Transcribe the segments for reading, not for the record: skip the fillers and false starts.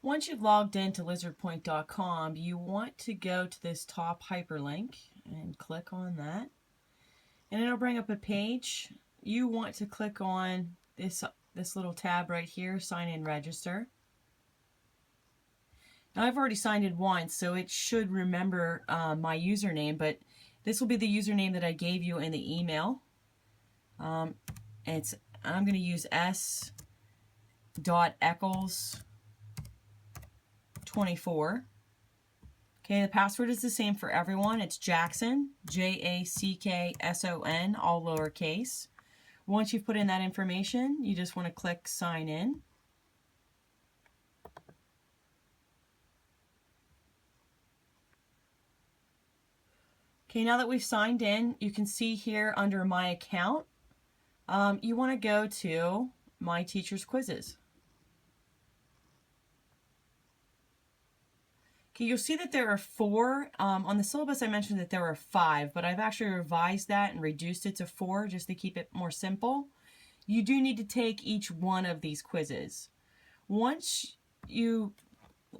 Once you've logged into lizardpoint.com, you want to go to this top hyperlink and click on that. And it'll bring up a page. You want to click on this little tab right here, sign in register. Now I've already signed in once, so it should remember my username, but this will be the username that I gave you in the email. I'm going to use s.eccles24. Okay, the password is the same for everyone. It's Jackson, Jackson, all lowercase. Once you've put in that information, you just want to click sign in. Okay, now that we've signed in, you can see here under my account, you want to go to my teacher's quizzes. Okay, you'll see that there are 4. On the syllabus I mentioned that there were 5, but I've actually revised that and reduced it to 4 just to keep it more simple. You do need to take each one of these quizzes. Once you,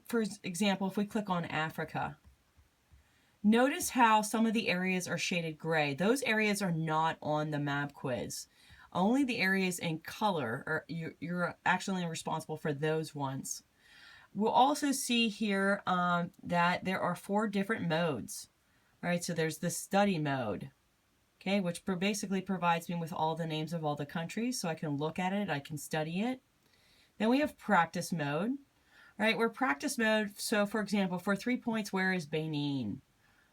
for example, if we click on Africa, notice how some of the areas are shaded gray. Those areas are not on the map quiz. Only the areas in color, or you're actually responsible for those ones. We'll also see here that there are 4 different modes. All right, so there's the study mode, okay, which basically provides me with all the names of all the countries, so I can look at it, I can study it. Then we have practice mode. All right, we're practice mode. So for example, for 3 points, where is Benin?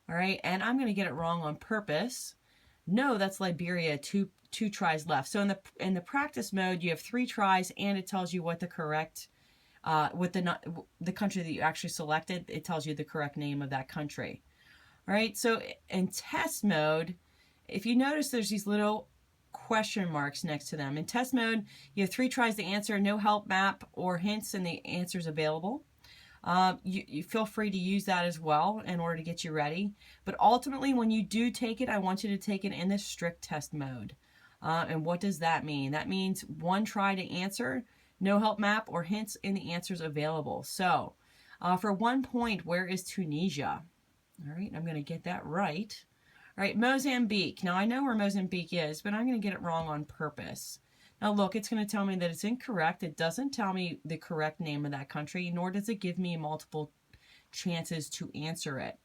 All right, and I'm going to get it wrong on purpose. No, that's Liberia. Two tries left. So in the practice mode, you have 3 tries, and it tells you what the correct, with the country that you actually selected. It tells you the correct name of that country. All right. So in test mode, if you notice, there's these little question marks next to them. In test mode, you have 3 tries to answer, no help map or hints, and the answers available. You feel free to use that as well in order to get you ready. But ultimately, when you do take it, I want you to take it in the strict test mode. And what does that mean? That means 1 try to answer, no help map or hints, and the answers available. So for 1 point, where is Tunisia? All right, I'm going to get that right. All right, Mozambique. Now I know where Mozambique is, but I'm going to get it wrong on purpose. Now look, it's going to tell me that it's incorrect. It doesn't tell me the correct name of that country, nor does it give me multiple chances to answer it.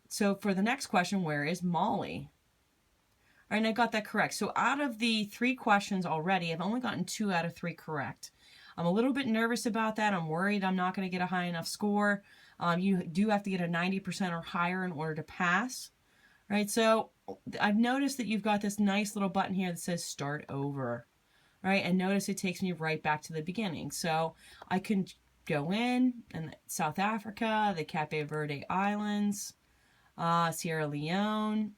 So for the next question, where is Mali? All right, and I got that correct. So out of the 3 questions already, I've only gotten 2 out of 3 correct. I'm a little bit nervous about that. I'm worried I'm not going to get a high enough score. You do have to get a 90% or higher in order to pass. All right, so I've noticed that you've got this nice little button here that says start over. All right, and notice it takes me right back to the beginning. So I can go in and South Africa, the Cape Verde Islands, Sierra Leone.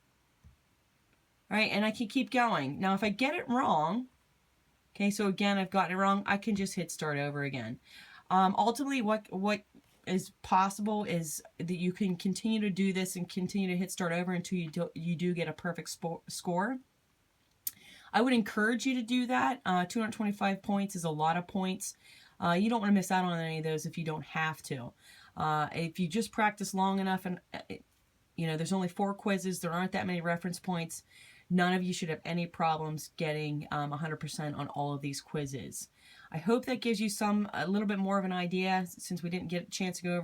All right, and I can keep going. Now, if I get it wrong, okay, so again, I've gotten it wrong, I can just hit start over again. Ultimately, what is possible is that you can continue to do this and continue to hit start over until you do get a perfect score. I would encourage you to do that. 225 points is a lot of points. You don't want to miss out on any of those if you don't have to. If you just practice long enough, and there's only 4 quizzes, there aren't that many reference points, none of you should have any problems getting 100% on all of these quizzes. I hope that gives you a little bit more of an idea, since we didn't get a chance to go over